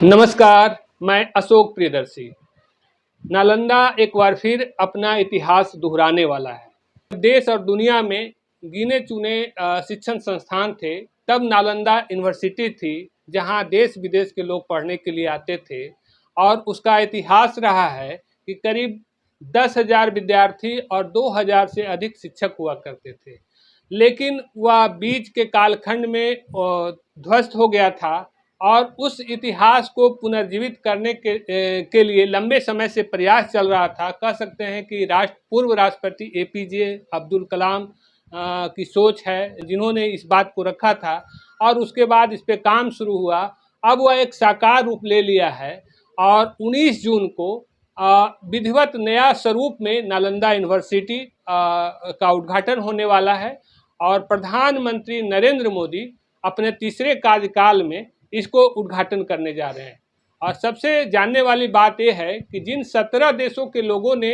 नमस्कार, मैं अशोक प्रियदर्शी। नालंदा एक बार फिर अपना इतिहास दोहराने वाला है। देश और दुनिया में गिने-चुने शिक्षण संस्थान थे, तब नालंदा यूनिवर्सिटी थी, जहां देश-विदेश के लोग पढ़ने के लिए आते थे और उसका इतिहास रहा है कि करीब 10,000 विद्यार्थी और 2,000 से अधिक शिक्षक हुआ करते थे। लेकिन वह बीच के कालखंड में ध्वस्त हो गया था और उस इतिहास को पुनर्जीवित करने के लिए लंबे समय से प्रयास चल रहा था। कह सकते हैं कि पूर्व राष्ट्रपति एपीजे अब्दुल कलाम की सोच है, जिन्होंने इस बात को रखा था और उसके बाद इस पे काम शुरू हुआ। अब वह एक साकार रूप ले लिया है और 19 जून को विधिवत नया स्वरूप में नालंदा यूनिवर्सिटी का उद्घाटन होने वाला है और प्रधानमंत्री नरेंद्र मोदी अपने तीसरे कार्यकाल में इसको उद्घाटन करने जा रहे हैं। और सबसे जानने वाली बात यह है कि जिन 17 देशों के लोगों ने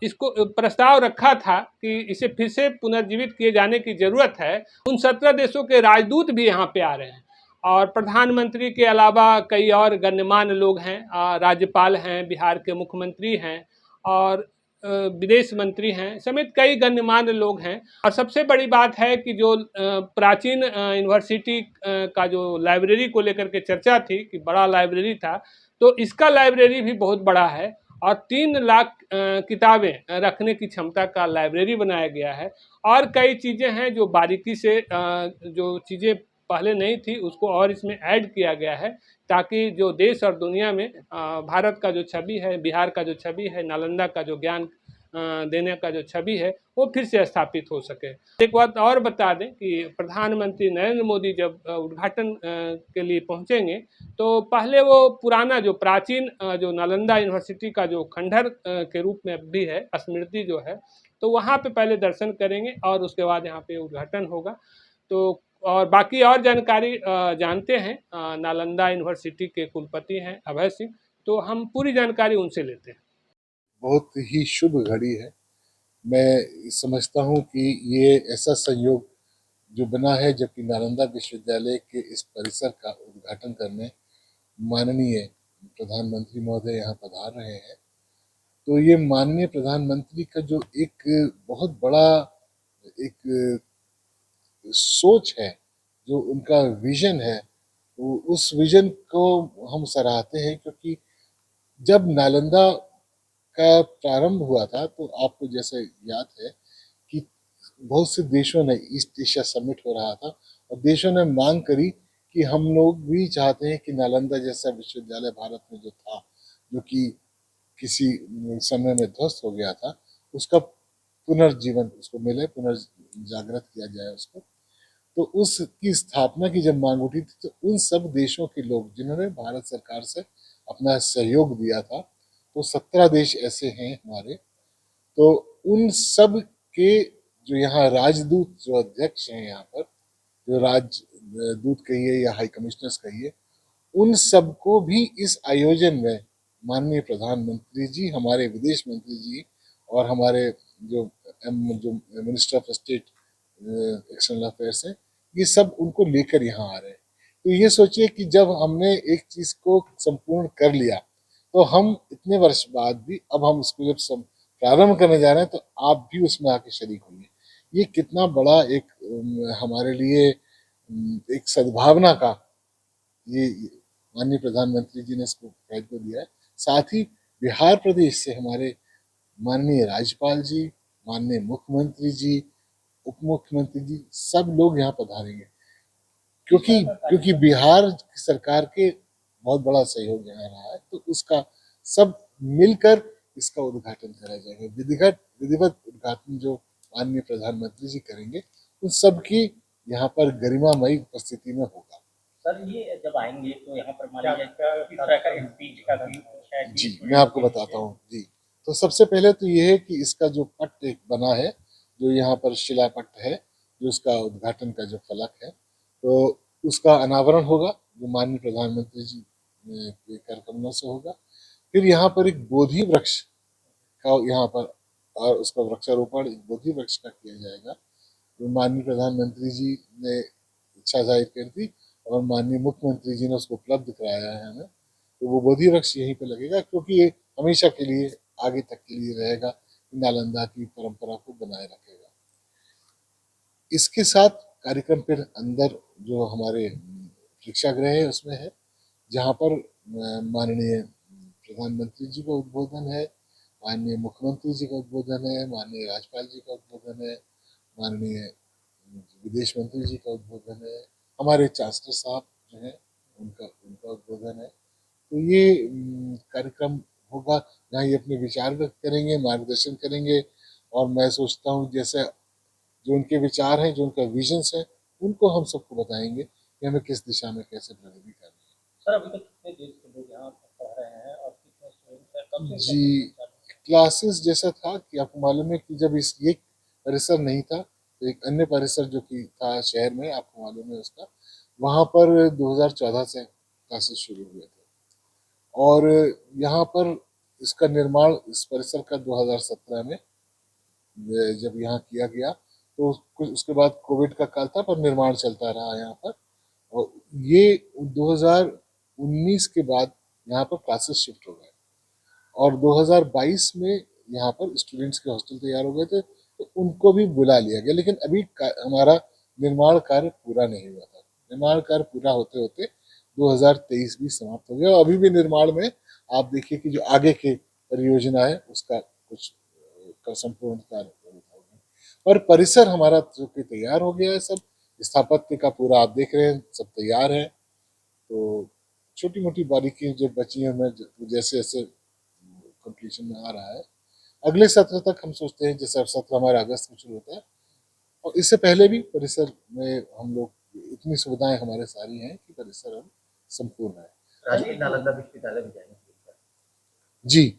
इसको प्रस्ताव रखा था कि इसे फिर से पुनर्जीवित किए जाने की ज़रूरत है, उन 17 देशों के राजदूत भी यहाँ पे आ रहे हैं और प्रधानमंत्री के अलावा कई और गण्यमान्य लोग हैं। राज्यपाल हैं, बिहार के मुख्यमंत्री हैं और विदेश मंत्री हैं समेत कई गण्यमान्य लोग हैं। और सबसे बड़ी बात है कि जो प्राचीन यूनिवर्सिटी का जो लाइब्रेरी को लेकर के चर्चा थी कि बड़ा लाइब्रेरी था, तो इसका लाइब्रेरी भी बहुत बड़ा है और 3 लाख किताबें रखने की क्षमता का लाइब्रेरी बनाया गया है। और कई चीज़ें हैं जो बारीकी से जो चीज़ें पहले नहीं थी उसको और इसमें ऐड किया गया है, ताकि जो देश और दुनिया में भारत का जो छवि है, बिहार का जो छवि है, नालंदा का जो ज्ञान देने का जो छवि है, वो फिर से स्थापित हो सके। एक बात और बता दें कि प्रधानमंत्री नरेंद्र मोदी जब उद्घाटन के लिए पहुंचेंगे, तो पहले वो पुराना जो प्राचीन जो नालंदा यूनिवर्सिटी का जो खंडहर के रूप में भी है, स्मृति जो है, तो वहाँ पे पहले दर्शन करेंगे और उसके बाद यहाँ पे उद्घाटन होगा। तो और बाकी और जानकारी जानते हैं, नालंदा यूनिवर्सिटी के कुलपति हैं अभय सिंह, तो हम पूरी जानकारी उनसे लेते हैं। बहुत ही शुभ घड़ी है। मैं समझता हूँ कि ये ऐसा संयोग जो बना है, जबकि नालंदा विश्वविद्यालय के इस परिसर का उद्घाटन करने माननीय प्रधानमंत्री महोदय यहाँ पधार रहे हैं। तो ये माननीय प्रधानमंत्री का जो एक बहुत बड़ा एक सोच है, जो उनका विजन है, उस विजन को हम सराहते हैं। क्योंकि जब नालंदा का प्रारंभ हुआ था, तो आपको जैसे याद है कि बहुत से देशों ने, ईस्ट एशिया समिट हो रहा था और देशों ने मांग करी कि हम लोग भी चाहते हैं कि नालंदा जैसा विश्वविद्यालय भारत में जो था, जो कि किसी समय में ध्वस्त हो गया था, उसका पुनर्जीवन उसको मिले, पुनर्जागृत किया जाए उसको। तो उसकी स्थापना की जब मांग उठी थी, तो उन सब देशों के लोग जिन्होंने भारत सरकार से अपना सहयोग दिया था, तो 17 देश ऐसे हैं हमारे। तो उन सब के जो यहाँ राजदूत, जो अध्यक्ष हैं यहाँ पर, जो राजदूत कहिए या हाई कमिश्नर्स कहिए, उन सबको भी इस आयोजन में माननीय प्रधानमंत्री जी, हमारे विदेश मंत्री जी और हमारे जो जो minister of state external affairs है, ये सब उनको लेकर यहाँ आ रहे हैं। तो ये सोचिए कि जब हमने एक चीज को संपूर्ण कर लिया, तो हम इतने वर्ष बाद भी अब हम इसको जब प्रारंभ करने जा रहे हैं, तो आप भी उसमें आके शरीक होंगे। ये कितना बड़ा एक हमारे लिए एक सद्भावना का ये माननीय प्रधानमंत्री जी ने इसको दायित्व दिया है। साथ ही बिहार प्रदेश से हमारे माननीय राज्यपाल जी, माननीय मुख्यमंत्री जी, उप मुख्यमंत्री जी, सब लोग यहाँ पधारेंगे। क्योंकि क्योंकि बिहार सरकार के बहुत बड़ा सहयोग यहाँ रहा है, तो उसका सब मिलकर इसका उद्घाटन करा जाएगा। विधिवत उद्घाटन जो माननीय प्रधानमंत्री जी करेंगे, उन सब की यहाँ पर गरिमामयी उपस्थिति में होगा। सर, ये जब आएंगे तो यहाँ पर मान लीजिए किस तरह का स्पीच का भी कुछ है? जी, मैं आपको बताता हूँ जी। तो सबसे पहले तो ये है कि इसका जो पट्ट एक बना है, जो यहाँ पर शिला पट्ट है, जो उसका उद्घाटन का जो फलक है, तो उसका अनावरण होगा, जो माननीय प्रधानमंत्री जी के कर कमलों से होगा। फिर यहाँ पर एक बोधि वृक्ष का यहाँ पर और उसका वृक्षारोपण एक बोधि वृक्ष का किया जाएगा। तो माननीय प्रधानमंत्री जी ने इच्छा जाहिर कर दी और माननीय मुख्यमंत्री जी ने उसको उपलब्ध कराया है हमें, तो वो बोधि वृक्ष यहीं पे लगेगा, क्योंकि ये हमेशा के लिए आगे तक के लिए रहेगा, नालंदा की परंपरा को बनाए रखेगा। इसके साथ कार्यक्रम फिर अंदर जो हमारे प्रेक्षागृह है उसमें है, जहाँ पर माननीय प्रधानमंत्री जी का उद्बोधन है, माननीय मुख्यमंत्री जी का उद्बोधन है, माननीय राज्यपाल जी का उद्बोधन है, माननीय विदेश मंत्री जी का उद्बोधन है, हमारे चांसलर साहब जो हैं उनका उनका उद्बोधन है। तो ये कार्यक्रम होगा जहाँ ये अपने विचार व्यक्त करेंगे, मार्गदर्शन करेंगे, और मैं सोचता हूँ जैसे जो उनके विचार हैं, जो उनका विजन्स है, उनको हम सबको बताएंगे कि हमें किस दिशा में कैसे प्रगति करनी है। सर अभी तक कितने देश के लोग यहाँ पढ़ रहे हैं और कितने स्टूडेंट्स हैं, कब से जी, क्लासेस जैसा था कि आपको मालूम है कि जब इस ये परिसर नहीं था तो एक अन्य परिसर जो कि था शहर में, आपको मालूम है उसका, वहाँ पर 2014 से क्लासेस शुरू हुए थे, और यहाँ पर इसका निर्माण इस परिसर का 2017 में जब यहाँ किया गया, तो उसके बाद कोविड का काल था, पर निर्माण चलता रहा यहाँ पर, और ये 2019 के बाद यहाँ पर क्लासेस शिफ्ट हो गए, और 2022 में यहाँ पर स्टूडेंट्स के हॉस्टल तैयार हो गए थे, तो उनको भी बुला लिया गया, लेकिन अभी हमारा निर्माण कार्य पूरा नहीं हुआ था। निर्माण कार्य पूरा होते होते 2023 भी समाप्त हो गया, और अभी भी निर्माण में आप देखिए कि जो आगे की परियोजना है उसका कुछ का संपूर्ण कार्य और परिसर हमारा जो कि तैयार हो गया है, सब स्थापत्य का पूरा आप देख रहे हैं, सब तैयार है। तो छोटी मोटी बारीकी जो बची है, मैं जैसे जैसे कंप्लीशन में आ रहा है, अगले सत्र तक हम सोचते हैं, जैसे सत्र हमारा अगस्त में शुरू होता है, और इससे पहले भी परिसर में हम लोग इतनी सुविधाएं हमारे सारी हैं कि परिसर हम संपूर्ण है। राजकीय नालंदा विश्वविद्यालय भी जाएंगे जी,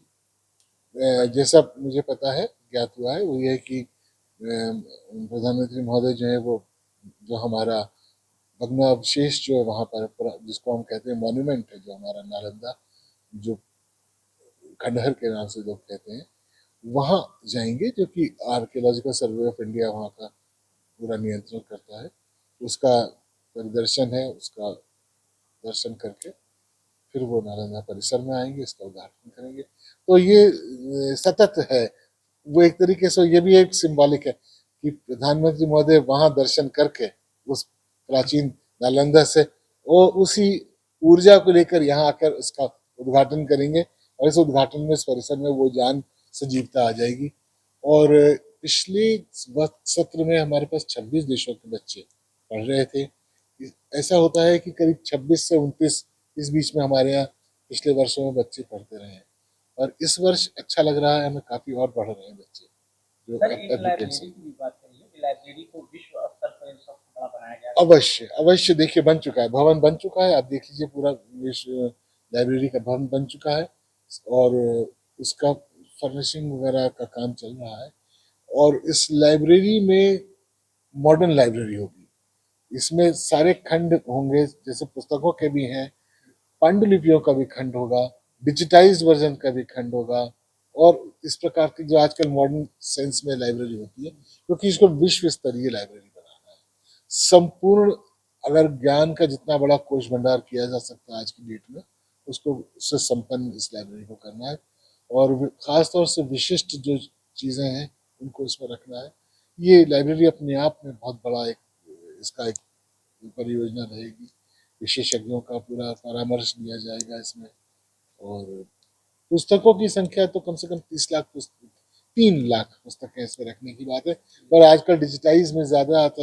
जैसा मुझे पता है, ज्ञात हुआ है, वो ये है कि प्रधानमंत्री महोदय जो है वो जो हमारा भग्नावशेष जो है वहाँ पर, जिसको हम कहते हैं मॉन्यूमेंट है, जो हमारा नालंदा जो खंडहर के नाम से लोग कहते हैं, वहाँ जाएंगे, जो कि आर्कियोलॉजिकल सर्वे ऑफ इंडिया वहाँ का पूरा नियंत्रण करता है। उसका परिदर्शन है, उसका दर्शन करके फिर वो नालंदा परिसर में आएंगे, इसका उद्घाटन करेंगे। तो ये सतत है, वो एक तरीके से ये भी एक सिंबॉलिक है कि प्रधानमंत्री महोदय वहां दर्शन करके उस प्राचीन नालंदा से और उसी ऊर्जा को लेकर यहाँ आकर इसका उद्घाटन करेंगे, और इस उद्घाटन में, इस परिसर में वो जान सजीवता आ जाएगी। और पिछले सत्र में हमारे पास 26 देशों के बच्चे पढ़ रहे थे। ऐसा होता है कि करीब 26 से 29 इस बीच में हमारे यहाँ पिछले वर्षों में बच्चे पढ़ते रहे हैं, और इस वर्ष अच्छा लग रहा है, हमें काफी और बढ़ रहे हैं बच्चे जो सर एक लाइब्रेरी की भी बात करिए कि लाइब्रेरी को विश्व स्तर पर सब बड़ा बनाया गया है। अवश्य अवश्य, देखिए बन चुका है, भवन बन चुका है, आप देख लीजिए पूरा विश्व लाइब्रेरी का भवन बन चुका है, और उसका फर्निशिंग वगैरह का काम चल रहा है, और इस लाइब्रेरी में मॉडर्न लाइब्रेरी होगी, इसमें सारे खंड होंगे, जैसे पुस्तकों के भी हैं, पांडुलिपियों का भी खंड होगा, डिजिटाइज्ड वर्जन का भी खंड होगा, और इस प्रकार की जो आजकल मॉडर्न सेंस में लाइब्रेरी होती है, क्योंकि इसको विश्व स्तरीय लाइब्रेरी बनाना है। संपूर्ण अगर ज्ञान का जितना बड़ा कोष भंडार किया जा सकता है आज की डेट में, उसको उससे संपन्न इस लाइब्रेरी को करना है, और खासतौर से विशिष्ट जो चीज़ें हैं उनको इसमें रखना है। ये लाइब्रेरी अपने आप में बहुत बड़ा एक इसका एक परियोजना रहेगी, विशेषज्ञों का पूरा परामर्श दिया जाएगा इसमें, और पुस्तकों की संख्या तो कम से कम 30 लाख 3 लाख पुस्तकें इसमें रखने की बात है, पर आजकल डिजिटाइज में ज़्यादा आता है।